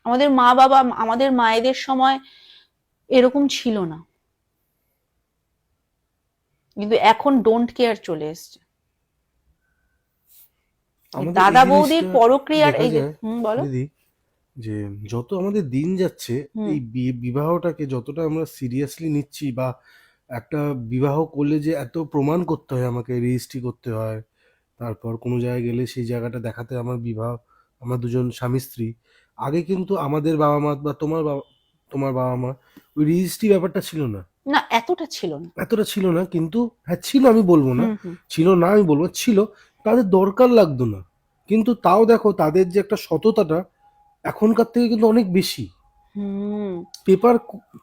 আমাদের মা বাবা, আমাদের মায়েদের সময় এরকম ছিল না, কিন্তু এখন ডোন্ট কেয়ার চলে এসছে। আমাদের এই দাদা বৌদির জিনিসটা পরক্রিয়ার দেখা এই যে যায় বলো। দিদি, যে যত আমাদের দিন যাচ্ছে হুম। এই বিবাহটাকে যতটা আমরা সিরিয়াসলি নিচ্ছি, বা একটা বিবাহ করলে যে এত প্রমাণ করতে হয়, আমাকে রেজিস্ট্রি করতে হয়, তারপর কোনো জায়গায় গেলে সেই জায়গাটা দেখাতে আমার বিবাহ, আমরা দুজন স্বামী স্ত্রী। আগে কিন্তু আমাদের বাবা মা বা তোমার বাবা মা ওই রেজিস্ট্রি ব্যাপারটা ছিল না, না, এতটা ছিল না। এতটা ছিল না। কিন্তু হ্যাঁ ছিল, আমি বলবো না হুম হুম ছিল না, আমি বলবো ছিল। তাদের দরকার লাগতো না, কিন্তু তাও দেখো তাদের যে একটা সততাটা এখনকার থেকে কিন্তু অনেক বেশি। হুম। পেপার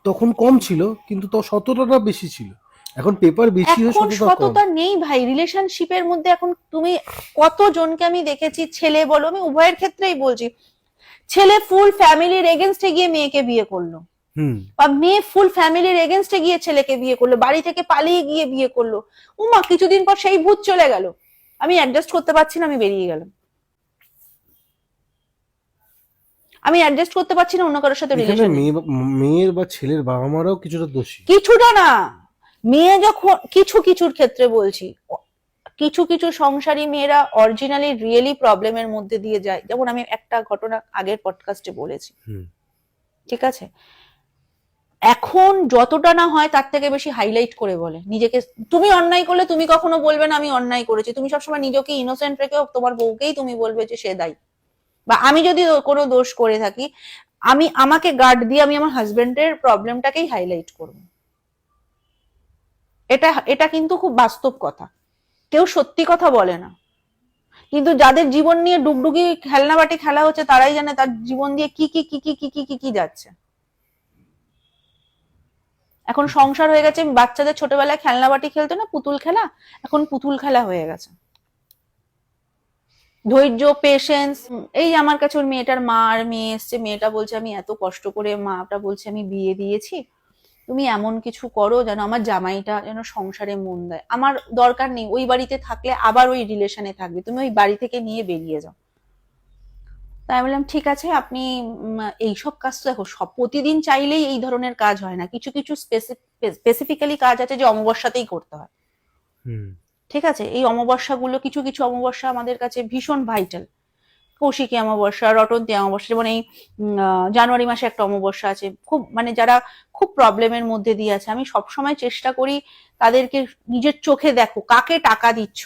তখন কম ছিল, কিন্তু তাও সততাটা বেশি ছিল। এখন পেপার বেশি হয়ে এখন সততা কম। সততা নেই ভাই রিলেশনশিপের মধ্যে। এখন তুমি কতজনকে আমি দেখেছি, ছেলে বলো, আমি উভয়ের ক্ষেত্রেই বলছি, ছেলে ফুল ফ্যামিলির এগেনস্টে গিয়ে মেয়েকে বিয়ে করলো, হুম। বা মেয়ে ফুল ফ্যামিলির এগেনস্টে গিয়ে ছেলেকে বিয়ে করলো, বাড়ি থেকে পালিয়ে গিয়ে বিয়ে করলো। উমা, কিছুদিন পর সেই ভূত চলে গেল, আমি অ্যাডজাস্ট করতে পারছি না, আমি বেরিয়ে গেলাম, আমি অ্যাডজাস্ট করতে পারছি না, অন্য কারোর সাথে এখানে রিলেশনে। মেয়ের বা ছেলের বাবা মারাও কিছুটা দোষী। কিছুটা না, মেয়ে যখন কিছু কিছুর ক্ষেত্রে বলছি, কিছু কিছু সংসারী মেয়েরা অরিজিনালি রিয়েলি প্রবলেমের মধ্যে দিয়ে যায়, যেমন আমি একটা ঘটনা আগের পডকাস্টে বলেছি, হুম। ঠিক আছে? এখন যতটা না হয় তার থেকে বেশি হাইলাইট করে বলে নিজেকে। তুমি অন্যায় করলে তুমি কখনো বলবে না আমি অন্যায় করেছি, তুমি সবসময় নিজেকে ইনোসেন্ট রেখে তোমার বউকেই তুমি বলবে যে সে দায়ী। বা আমি যদি কোনো দোষ করে থাকি, আমি আমাকে গার্ড দিয়ে আমি আমার হাজবেন্ডের প্রবলেমটাকেই হাইলাইট করবো। এটা এটা কিন্তু খুব বাস্তব কথা, কেউ সত্যি কথা বলে না। কিন্তু যাদের জীবন নিয়ে ডুগডুগি খেলনাবাটি খেলা হচ্ছে, তারাই জানে তার জীবন দিয়ে কি কি কি কি কি কি কি কি যাচ্ছে। এখন সংসার হয়ে গেছে, বাচ্চাদের ছোটবেলায় খেলনাবাটি খেলতো না, পুতুল খেলা, এখন পুতুল খেলা হয়ে গেছে। ধৈর্য, পেশেন্স। এই আমার কাছে ওর মেয়েটার মা আর মেয়ে এসছে, মেয়েটা বলছে আমি এত কষ্ট করে, মাটা বলছে আমি বিয়ে দিয়েছি, তুমি এমন কিছু করো যেন আমার জামাইটা যেন সংসারে মন দেয়। আমার দরকার নেই, ওই বাড়িতে থাকলে আবার ওই রিলেশনে থাকবে, তুমি ওই বাড়ি থেকে নিয়ে বেরিয়ে যাও। তাই বললাম ঠিক আছে, আপনি এইসব কাজ তো দেখো সব প্রতিদিন চাইলেই এই ধরনের কাজ হয় না, কিছু কিছু স্পেসিফিক্যালি কাজ আছে যে অমাবস্যাতেই করতে হয়। হুম। ঠিক আছে, এই অমাবস্যাগুলো, কিছু কিছু অমাবস্যা আমাদের কাছে ভীষণ ভাইটাল। কৌশিকী অমাবস্যা, রটন্তী অমাবস্যা, যেমন এই জানুয়ারি মাসে একটা অমাবস্যা আছে, খুব মানে যারা খুব প্রবলেমের মধ্যে দিয়ে আছে, আমি সবসময় চেষ্টা করি তাদেরকে নিজের চোখে দেখো কাকে টাকা দিচ্ছ,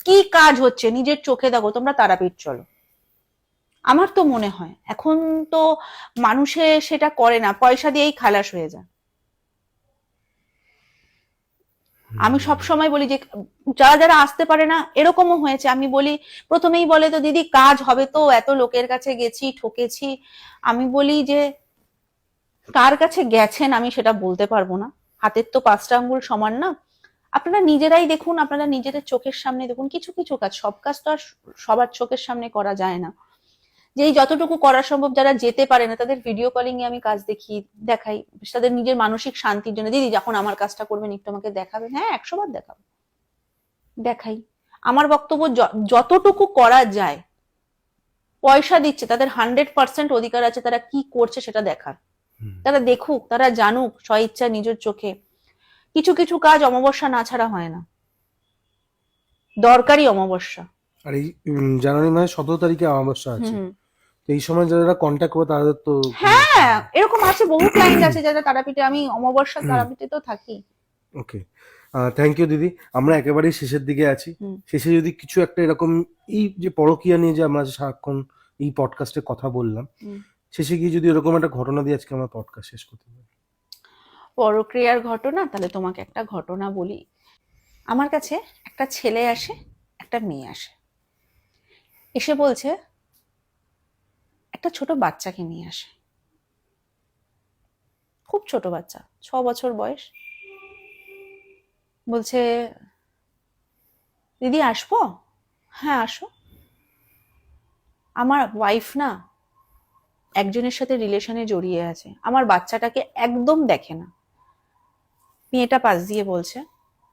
কি কাজ হচ্ছে নিজের চোখে দেখো, তোমরা তারাপীঠ চলো। আমার তো মনে হয় এখন তো মানুষে সেটা করে না, পয়সা দিয়েই খালাস হয়ে যায়। আমি সব হুম। সময় বলি যে যারা যারা আসতে পারে না, এরকমও হয়েছে, আমি বলি, প্রথমেই বলে তো দিদি কাজ হবে তো, এত লোকের কাছে গেছি, ঠকেছি। আমি বলি যে কার কাছে গেছেন আমি সেটা বলতে পারবো না, হাতের তো পাঁচটা আঙ্গুল সমান না। আপনারা নিজেরাই দেখুন, আপনারা নিজেদের চোখের সামনে দেখুন, কিছু কিছু কাজ, সব কাজ তো আর সবার চোখের সামনে করা যায় না। যেই যতটুকু করা সম্ভব, যারা যেতে পারে না তাদের ভিডিও কলিং এ আমি কাজ দেখাই, তাদের নিজের মানসিক শান্তির জন্য। দিদি যখন আমার কাজটা করবেন একটু আমাকে দেখাবেন, হ্যাঁ 100 বার দেখাবো, দেখাই। আমার বক্তব্য যতটুকু করা যায়, পয়সা দিচ্ছে তাদের 100% অধিকার আছে তারা কি করছে সেটা দেখার। হুম। তারা দেখুক, তারা জানুক স্বইচ্ছা নিজের চোখে। কিছু কিছু কাজ অমাবস্যা না ছাড়া হয় না, দরকারি অমাবস্যা। আর এই জানুয়ারি মাসের 17 তারিখে অমাবস্যা আছে। হুম। তো এই সময় যারা কন্ট্যাক্ট করবে তাদের তো কোনো হ্যাঁ, এরকম আছে, বহু ক্লায়েন্ট আছে যারা তারাপীঠে, আমি অমাবস্যা হুম। তারাপীঠে তো থাকি। ওকে। থ্যাংক ইউ দিদি। আমরা একেবারেই শেষের দিকে আছি। হুম। শেষে যদি কিছু একটা এরকম, এই যে পরকীয়া নিয়ে যে আমরা যে সারাক্ষণ এই পডকাস্টে কথা বললাম, হুম। শেষে গিয়ে যদি এরকম একটা ঘটনা দিয়ে আজকে আমরা পডকাস্ট শেষ করতে পারি। পরক্রিয়ার ঘটনা, তাহলে তোমাকে একটা ঘটনা বলি। আমার কাছে একটা ছেলে আসে, একটা মেয়ে আসে, এসে বলছে, একটা ছোট বাচ্চাকে নিয়ে আসে, খুব ছোট বাচ্চা, 6 বছর বয়স। বলছে দিদি আসবো? হ্যাঁ আসো। আমার ওয়াইফ না একজনের সাথে রিলেশনে জড়িয়ে আছে, আমার বাচ্চাটাকে একদম দেখে না। মেয়েটা পাশ দিয়ে বলছে,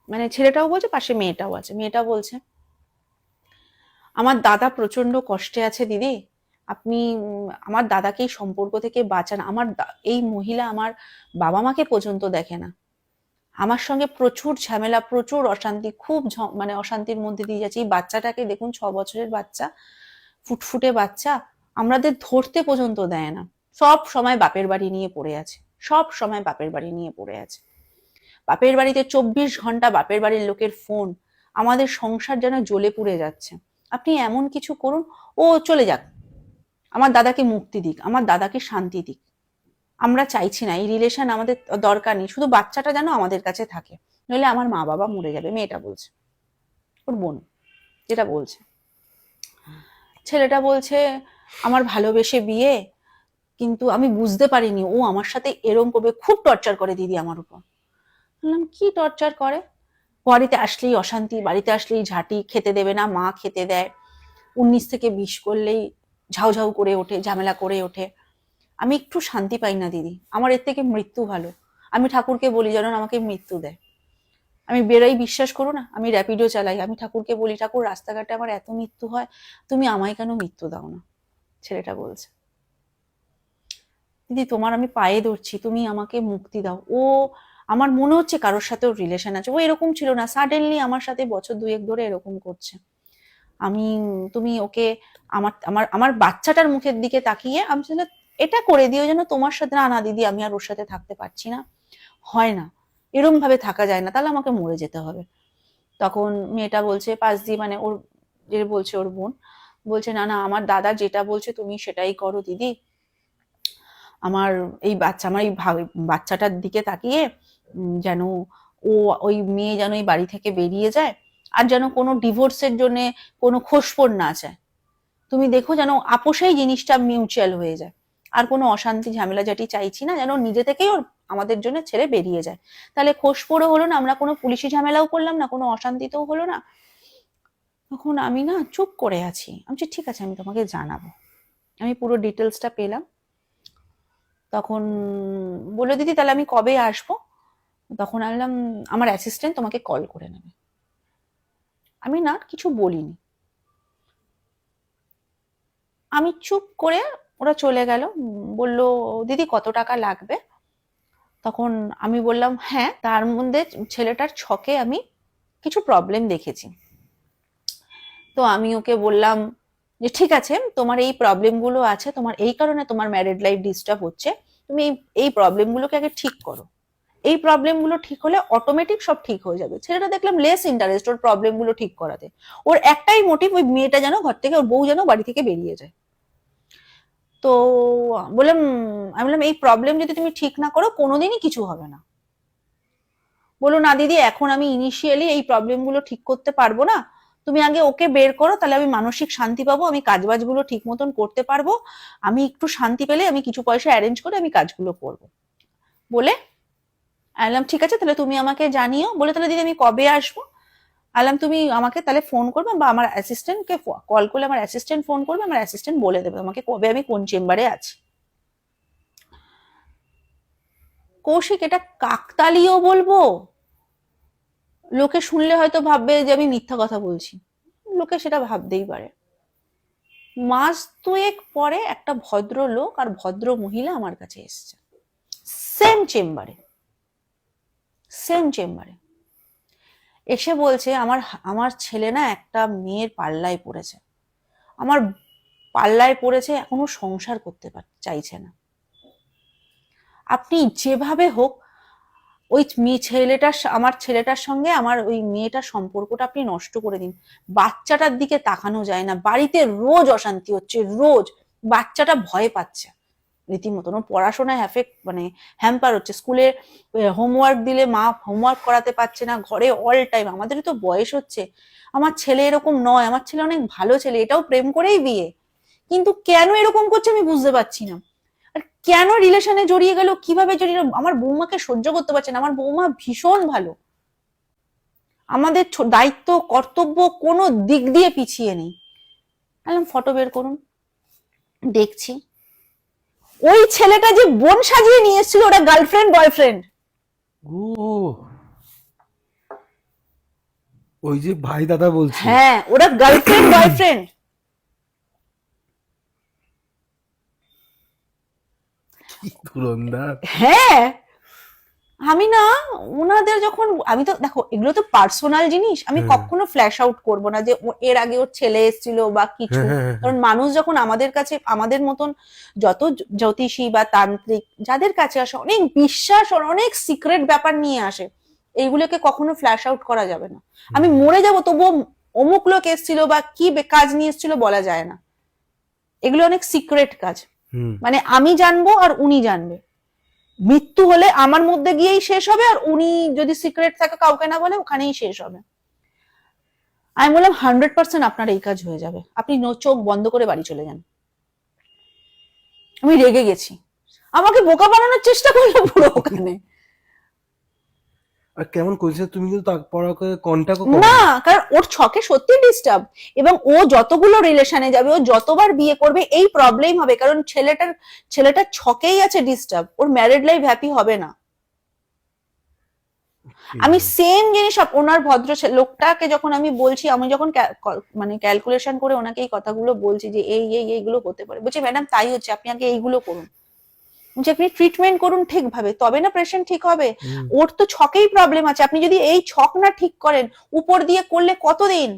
মানে ছেলেটাও বলছে, পাশে মেয়েটাও আছে, মেয়েটা বলছে আমার দাদা প্রচন্ড কষ্টে আছে দিদি, আপনি আমার দাদাকে এই সম্পর্ক থেকে বাঁচান। এই মহিলা আমার বাবা মাকে পর্যন্ত দেখে না, আমার সঙ্গে প্রচুর ঝামেলা, প্রচুর অশান্তি, খুব মানে অশান্তির মধ্যে দিয়ে যাচ্ছে। এই বাচ্চাটাকে দেখুন, 6 বছরের বাচ্চা, ফুটফুটে বাচ্চা, আমাদের ধরতে পর্যন্ত দেয় না, সব সময় বাপের বাড়ি নিয়ে পড়ে আছে, সব সময় বাপের বাড়ি নিয়ে পড়ে আছে। বাপের বাড়িতে 24 ঘন্টা বাপের বাড়ির লোকের ফোন, আমাদের সংসার যেন জ্বলে পুড়ে যাচ্ছে। আপনি এমন কিছু করুন, ও চলে যাক, আমার দাদাকে মুক্তি দিক, আমার দাদাকে শান্তি দিক। আমরা চাইছি না, এই রিলেশন আমাদের দরকার নেই, শুধু বাচ্চাটা যেন আমাদের কাছে থাকে, নইলে আমার মা বাবা মরে যাবে, মেয়েটা বলছে, ওর বোন যেটা বলছে। ছেলেটা বলছে আমার ভালোবেসে বিয়ে, কিন্তু আমি বুঝতে পারিনি ও আমার সাথে এরম করবে, খুব টর্চার করে দিদি আমার উপর। বললাম কি টর্চার করে? বাড়িতে আসলেই অশান্তি, বাড়িতে আসলেই ঝাঁটি, খেতে দেবে না, মা খেতে দেয়, 19 থেকে 20 করলেই ঝাউঝাউ করে ওঠে, ঝামেলা করে ওঠে। আমি একটু শান্তি পাই না দিদি, আমার এর থেকে মৃত্যু ভালো। আমি ঠাকুরকে বলি যেন আমাকে মৃত্যু দেয়। আমি বেরোই, বিশ্বাস করো না, আমি র্যাপিডো চালাই, আমি ঠাকুরকে বলি, ঠাকুর রাস্তাঘাটে আমার এত মৃত্যু হয়, তুমি আমায় কেন মৃত্যু দাও না? ছেলেটা বলছে দিদি তোমার আমি পায়ে ধরছি, তুমি আমাকে মুক্তি দাও। ও আমার মনে হচ্ছে কারোর সাথে ওর রিলেশন আছে, ও এরকম ছিল না, সাডেনলি আমার সাথে বছর 2 ধরে এরকম করছে। আমি তুমি ওকে আমার আমার আমার বাচ্চাটার মুখের দিকে তাকিয়ে আমি বললাম, এটা করে দিও যেন তোমার সাথে। না না দিদি, আমি আর ওর সাথে থাকতে পারছি না, হয় না, এরম ভাবে থাকা যায় না, তাহলে আমাকে মরে যেতে হবে। তখন মেয়েটা বলছে পাশ দিয়ে, মানে ওর যে বলছে ওর বোন বলছে, না না আমার দাদা যেটা বলছে তুমি সেটাই করো দিদি। আমার আমার এই বাচ্চাটার দিকে তাকিয়ে যেন ওই মেয়ে যেন এই বাড়ি থেকে বেরিয়ে যায়, আর যেন কোনো ডিভোর্সের জন্য কোনো খোঁজপোর না চায়। তুমি দেখো যেন আপোষেই জিনিসটা মিউচুয়াল হয়ে যায়, আর কোনো অশান্তি ঝামেলা জাটি চাইছি না, যেন নিজে থেকেই ওর আমাদের জন্য ছেড়ে বেরিয়ে যায়। তাহলে খোঁজপোরও হলো না, আমরা কোনো পুলিশি ঝামেলাও করলাম না, কোনো অশান্তিতেও হলো না। তখন আমি না চুপ করে আছি, আমি বলছি ঠিক আছে আমি তোমাকে জানাবো। আমি পুরো ডিটেলসটা পেলাম। তখন বললো দিদি তাহলে আমি কবে আসবো? তখন আনলাম আমার অ্যাসিস্ট্যান্ট তোমাকে কল করে নেবে। আমি না কিছু বলিনি, আমি চুপ করে, ওরা চলে গেল। বলল দিদি কত টাকা লাগবে? তখন আমি বললাম হ্যাঁ, তার মধ্যে ছেলেটার ছকে আমি কিছু প্রবলেম দেখেছি। তো আমি ওকে বললাম যে ঠিক আছে, তোমার এই প্রবলেমগুলো আছে, তোমার এই কারণে তোমার ম্যারিড লাইফ ডিস্টার্ব হচ্ছে, তুমি এই প্রবলেমগুলোকে আগে ঠিক করো, এই প্রবলেমগুলো ঠিক হলে অটোমেটিক সব ঠিক হয়ে যাবে। ছেলেটা দেখলাম লেস ইন্টারেস্ট ওর প্রবলেমগুলো ঠিক করাতে, ওর একটাই মোটিভ, ওই মেয়েটা যেন ঘর থেকে, ওর বউ যেন বাড়ি থেকে বেরিয়ে যায়। তো বললাম, আমি বললাম এই প্রবলেম যদি তুমি ঠিক না করো কোনোদিনই কিছু হবে না। বলো না দিদি এখন আমি ইনিশিয়ালি এই প্রবলেমগুলো ঠিক করতে পারবো না, তুমি আগে ওকে বের করো, তাহলে আমি মানসিক শান্তি পাবো, আমি কাজবাজগুলো ঠিক মতন করতে পারবো, আমি একটু শান্তি পেলে আমি কিছু পয়সা অ্যারেঞ্জ করে আমি কাজগুলো করবো। বলে আলাম ঠিক আছে তাহলে তুমি আমাকে জানিও। বলে তাহলে দিদি আমি কবে আসবো? আলাম তুমি আমাকে তাহলে ফোন করবে, বা আমার অ্যাসিস্ট্যান্টকে কল করলে আমার অ্যাসিস্ট্যান্ট ফোন করবে, আমার অ্যাসিস্ট্যান্ট বলে দেবে তোমাকে কবে আমি কোন চেম্বারে আছি। কৌশিক এটা কাকতালীয় বলবো, লোকে শুনলে হয়তো ভাববে যে আমি মিথ্যা কথা বলছি, লোকে সেটা ভাবতেই পারে। 1 মাস 2 পরে একটা ভদ্র লোক আর ভদ্র মহিলা আমার কাছে এসছে, সেম চেম্বারে, সেম চেম্বারে এসে বলছে আমার আমার ছেলে না একটা মেয়ের পাল্লায় পড়েছে, আমার পাল্লায় পড়েছে, এখনো সংসার করতে চাইছে না, আপনি যেভাবে হোক ওই আমার ছেলেটার সঙ্গে আমার ওই মেয়েটার সম্পর্কটা আপনি নষ্ট করে দিন, বাচ্চাটার দিকে তাকানো যায় না, বাড়িতে রোজ অশান্তি হচ্ছে, রোজ বাচ্চাটা ভয় পাচ্ছে রীতিমতন, পড়াশোনায় হ্যাম্পার হচ্ছে, স্কুলে হোমওয়ার্ক দিলে মা হোমওয়ার্ক করাতে পারছে না, ঘরে অল টাইম, আমাদেরই তো বয়স হচ্ছে, আমার ছেলে এরকম নয়, আমার ছেলে অনেক ভালো ছেলে, এটাও প্রেম করেই বিয়ে, কিন্তু কেন এরকম করছে আমি বুঝতে পারছি না। আর কেন রিলেশনে জড়িয়ে গেল, কিভাবে জড়িয়ে গেল, আমার বৌমাকে সহ্য করতে পারছে না, আমার বৌমা ভীষণ ভালো, আমাদের দায়িত্ব কর্তব্য কোনো দিক দিয়ে পিছিয়ে নেই। ফটো বের করুন, দেখছি ওই ছেলেটা যে বোন সাজিয়ে নিয়ে এসেছিল, ওরা গার্লফ্রেন্ড বয়ফ্রেন্ড। ও ওই যে ভাই দাদা বলছে, হ্যাঁ ওরা গার্লফ্রেন্ড বয়ফ্রেন্ড। কি ধুরন্ধর! হ্যাঁ, আমি না ওনাদের যখন আমি তো দেখো এগুলো তো পার্সোনাল জিনিস, আমি হ্যাঁ কখনো ফ্ল্যাশ আউট করব না যে এর আগে ওর ছেলে এসেছিল বা কিছু। হ্যাঁ হ্যাঁ হ্যাঁ কারণ মানুষ যখন আমাদের কাছে আমাদের মতন যত জ্যোতিষী বা তান্ত্রিক যাদের কাছে আসে অনেক বিশ্বাস আর অনেক সিক্রেট ব্যাপার নিয়ে আসে, এইগুলোকে কখনো ফ্ল্যাশ আউট করা যাবে না। আমি মরে যাব তবুও অমুক লোক এসেছিল বা কি কাজ নিয়ে এসেছিল বলা যায় না, এগুলো অনেক সিক্রেট কাজ। হুম মানে আমি জানবো আর উনি জানবে, মৃত্যু হলে আমার মধ্যে গিয়েই শেষ হবে, আর উনি যদি সিক্রেট থাকে কাউকে না বলে ওখানেই শেষ হবে। আমি বললাম 100% আপনার এই কাজ হয়ে যাবে, আপনি চোখ বন্ধ করে বাড়ি চলে যান। আমি রেগে গেছি, আমাকে বোকা বানানোর চেষ্টা করলো পুরো ওখানে। আর কেমন করেছে, তুমি কিন্তু তারপর ওকে কন্টাক্টও না, করো? কারণ ওর ছকে সত্যি ডিস্টার্ব, এবং ও যতগুলো রিলেশনে যাবে, ও যতবার বিয়ে করবে এই প্রবলেম হবে, কারণ ছেলেটার ছকেই আছে ডিস্টার্ব, ওর ম্যারিড লাইফ হ্যাপি হবে না। আমি সেম জিনিস ওনার লোকটাকে যখন আমি বলছি, আমি যখন মানে ক্যালকুলেশন করে ওনাকে এই কথাগুলো বলছি যে এইগুলো হতে পারে, বলছি ম্যাডাম তাই হচ্ছে, আপনি আগে এইগুলো করুন, বলছি আপনি ট্রিটমেন্ট করুন ঠিকভাবে, তবে না পেশেন্ট ঠিক হবে। হুম ওর তো ছকেই প্রবলেম আছে, আপনি যদি এই ছক না ঠিক করেন উপর দিয়ে করলে কতদিন।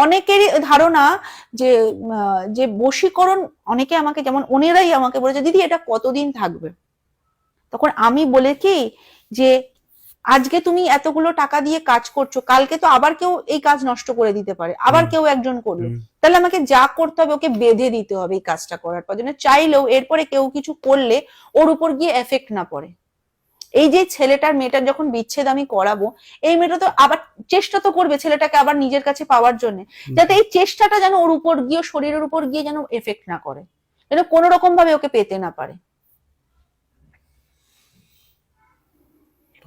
অনেকেরই ধারণা যে যে বশীকরণ, অনেকে আমাকে যেমন ওনেরাই আমাকে বলেছে দিদি এটা কতদিন থাকবে, তখন আমি বলে কি যে আজকে তুমি এতগুলো টাকা দিয়ে কাজ করছো, কালকে তো আবার কেউ এই কাজ নষ্ট করে দিতে পারে, আবার হুম কেউ একজন করলো, হুম তাহলে আমাকে যা করতে হবে ওকে বেঁধে দিতে হবে এই কাজটা করার পর, যেন চাইলেও এরপরে কেউ কিছু করলে ওর উপর গিয়ে এফেক্ট না পড়ে। এই যে ছেলেটার মেয়েটার যখন বিচ্ছেদ আমি করাবো, এই মেয়েটা তো আবার চেষ্টা তো করবে ছেলেটাকে আবার নিজের কাছে পাওয়ার জন্য, যাতে এই চেষ্টাটা যেন ওর উপর গিয়ে শরীরের উপর গিয়ে যেন এফেক্ট না করে, যেন কোনো রকম ভাবে ওকে পেতে না পারে।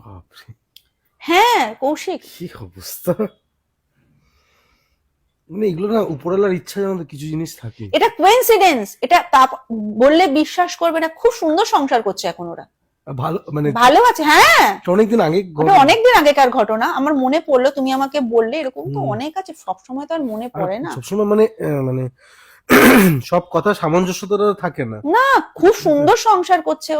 বাপরে, হ্যাঁ কৌশিক, কি অবস্থা! মানে এগুলো না উপরওয়ালার ইচ্ছা জানো তো, কিছু জিনিস থাকে। এটা কোইন্সিডেন্স, এটা তা বললে বিশ্বাস করবে না, খুব সুন্দর সংসার করছে এখন ওরা, ভালো মানে ভালো আছে। হ্যাঁ, অনেকদিন আগে ওটা অনেকদিন আগেকার ঘটনা, আমার মনে পড়লো, তুমি আমাকে বললে, এরকম তো অনেক আছে, সবসময় তো আর মনে আর পড়ে না। সবসময় মানে মানে সব কথা সামঞ্জস্যতা থাকে না। না, খুব সুন্দর সংসার করছে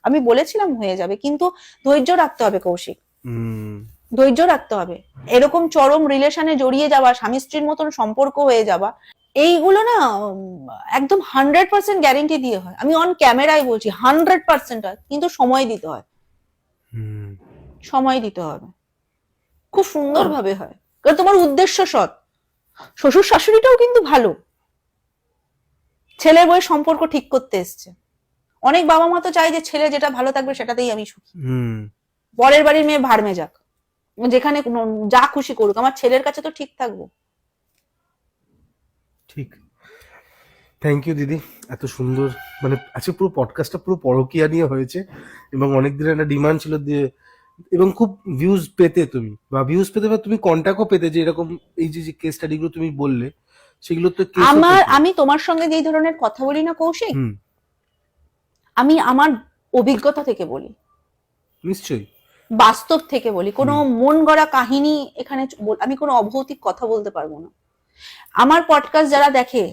আমি বলেছিলাম হয়ে যাবে, কিন্তু ধৈর্য রাখতে হবে কৌশিক, হুম ধৈর্য রাখতে হবে। এরকম চরম রিলেশনে জড়িয়ে যাওয়া, স্বামী স্ত্রীর মতন সম্পর্ক হয়ে যাওয়া, এইগুলো না একদম 100% গ্যারেন্টি দিয়ে হয়, আমি অন ক্যামেরায় বলছি 100% হয়, কিন্তু সময় দিতে হয়, হুম সময় দিতে হবে, খুব সুন্দরভাবে হয়, কারণ তোমার উদ্দেশ্য সৎ। শ্বশুর শাশুড়িটাও কিন্তু ভালো, ছেলের বউয়ের সম্পর্ক ঠিক করতে এসছে। অনেক বাবা মা তো চায় যে ছেলে যেটা ভালো থাকবে সেটাতেই আমি সুখী, হুম পরের বাড়ির মেয়ে ভাড়মে যাক, যেখানে যা খুশি করুক, আমার ছেলের কাছে তো ঠিক থাকবো। ঠিক। থ্যাংক ইউ দিদি, এত সুন্দর, মানে আজকে পুরো পডকাস্টটা পুরো পরকীয়া নিয়ে হয়েছে, এবং অনেক দিনের একটা ডিমান্ড ছিল দিয়ে, এবং খুব ভিউজ পেতে তুমি, বা ভিউজ পেতে বা তুমি কন্ট্যাক্টও পেতে, যে এরকম এই যে যে কেস স্টাডিগুলো তুমি বললে সেগুলো তো কেসও পেতে। আমি তোমার সঙ্গে যেই ধরনের কথা বলি না কৌশিক, হুম আমি আমার অভিজ্ঞতা থেকে বলি, নিশ্চয়ই। বাস্তব থেকে বলি, কোনো মন গড়া কাহিনী এখানে আমি কোনো অভৌতিক কথা বলতে পারবো না। আমার পডকাস্ট যারা দেখে,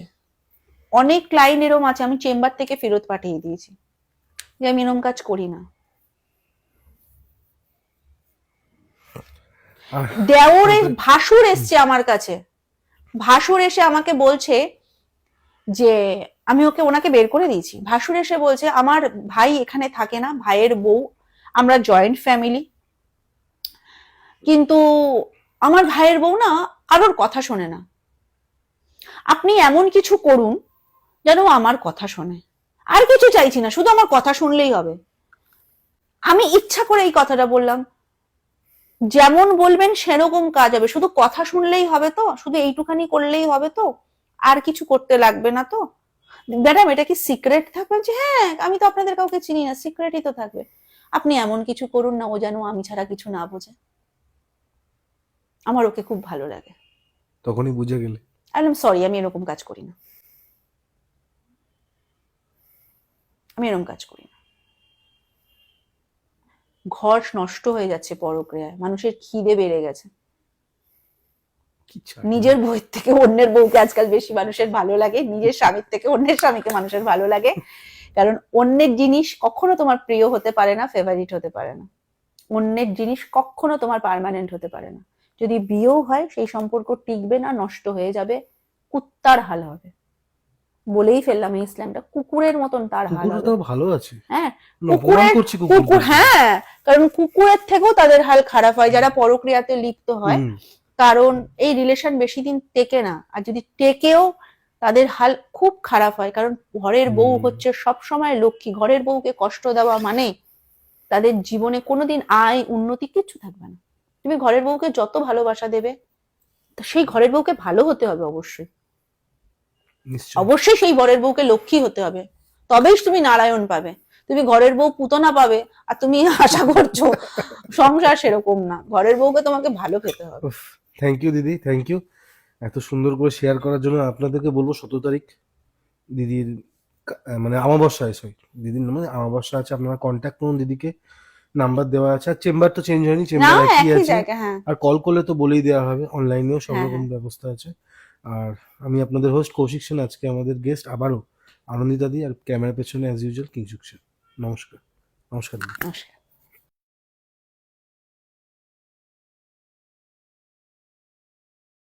অনেক ক্লায়েন্ট এরম আছে আমি চেম্বার থেকে ফেরত পাঠিয়ে দিয়েছি যে আমি এরম কাজ করি না। দেওরে ভাসুর এসছে আমার কাছে, ভাসুর এসে আমাকে বলছে যে আমি ওনাকে বের করে দিয়েছি, ভাসুর এসে বলছে আমার ভাই এখানে থাকে না, ভাইয়ের বউ, আমরা জয়েন্ট ফ্যামিলি, কিন্তু আমার ভাইয়ের বউ না কারোর কথা শোনে না, আপনি এমন কিছু করুন যেন আমার কথা শোনে, আর কিছু চাইছি না, শুধু আমার কথা শুনলেই হবে। আমি ইচ্ছা করে এই কথাটা বললাম, যেমন বলবেন সেরকম কাজ হবে, শুধু কথা শুনলেই হবে তো, শুধু এইটুখানি করলেই হবে তো, আর কিছু করতে লাগবে না তো। ম্যাডাম এটা কি সিক্রেট থাকবে, যে হ্যাঁ আমি তো আপনাদের কাউকে চিনি না, সিক্রেটই তো থাকবে, আপনি এমন কিছু করুন না ও যেন আমি ছাড়া কিছু না বোঝে, আমার ওকে খুব ভালো লাগে। তখনই বুঝে গেলে? আই সরি, আমি এরকম কাজ করি না, আমি এরকম কাজ করি না। ঘর নষ্ট হয়ে যাচ্ছে পরক্রিয়ায়, মানুষের খিদে বেড়ে গেছে, কি ছাড়। নিজের বউয়ের থেকে অন্যের বউকে আজকাল বেশি মানুষের ভালো লাগে, নিজের স্বামীর থেকে অন্যের স্বামীকে মানুষের ভালো লাগে। কারণ অন্যের জিনিস কখনো তোমার প্রিয় হতে পারে না, ফেভারিট হতে পারে না। অন্যের জিনিস কখনো তোমার পার্মানেন্ট হতে পারে না। যদি বিয়েও হয় সেই সম্পর্ক টিকবে না, নষ্ট হয়ে যাবে, কুত্তার হাল হবে। বলেই ফেললাম এই ইসলামটা, কুকুরের মতন তার হাল কুকুরটা হবে। তো ভালো আছে, হ্যাঁ, না, অপমান করছি কুকুর। হ্যাঁ, কারণ কুকুরের থেকেও তাদের হাল খারাপ হয় যারা পরক্রিয়াতে লিপ্ত হয়। কারণ এই রিলেশন বেশি দিন টেকে না, আর যদি টেকেও তাদের হাল খুব খারাপ হয়। কারণ ঘরের বউ হচ্ছে সবসময় লক্ষ্মী, ঘরের বউকে কষ্ট দেওয়া মানে তাদের জীবনে কোনোদিন আয় উন্নতি কিচ্ছু থাকবে না। তুমি ঘরের বউকে যত ভালোবাসা দেবে, সেই ঘরের বউকে ভালো হতে হবে অবশ্যই, নিশ্চয়। অবশ্যই সেই ঘরের বউকে লক্ষ্মী হতে হবে, তবেই তুমি নারায়ণ পাবে। তুমি ঘরের বউ পুতনা পাবে আর তুমি আশা করছো সংসার, সেরকম না। ঘরের বউকে তোমাকে ভালো খেতে হবে। থ্যাংক ইউ দিদি, থ্যাংক ইউ এত সুন্দর করে শেয়ার করার জন্য। আপনাদেরকে বলবো 17 তারিখ দিদির মানে অমাবস্যায়, সরি দিদির মানে অমাবস্যা আছে, আপনারা কন্ট্যাক্ট করুন দিদিকে, নাম্বার দেওয়া আছে। আর চেম্বার তো চেঞ্জ হয়নি, না, চেম্বার একই একই আছে। জায়গা, হ্যাঁ। আর কল করলে তো বলেই দেওয়া হবে, অনলাইনেও সব হ্যাঁ, রকম হ্যাঁ। ব্যবস্থা আছে। আর আমি আপনাদের হোস্ট কৌশিক সেন, আজকে আমাদের গেস্ট আবারও আনন্দিতা দি, আর ক্যামেরার পেছনে অ্যাজ ইউজুয়াল কিংসুক সেন। নমস্কার। নমস্কার দিদি। নমস্কার।